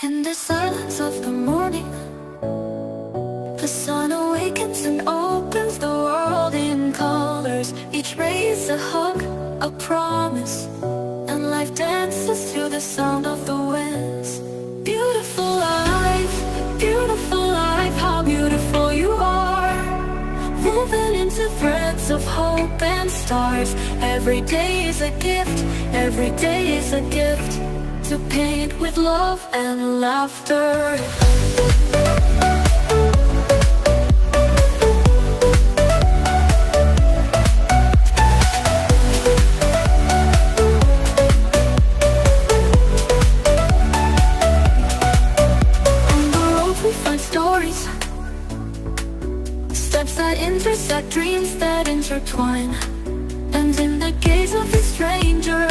In the silence of the morning, the sun awakens and opens the world in colors. Each ray is a hug, a promise, and life dances to the sound of the winds. Beautiful life, how beautiful you are. Woven into threads of hope and stars. Every day is a gift, every day is a gift, to paint with love and laughter. On the road we find stories, steps that intersect, dreams that intertwine. And in the gaze of the stranger,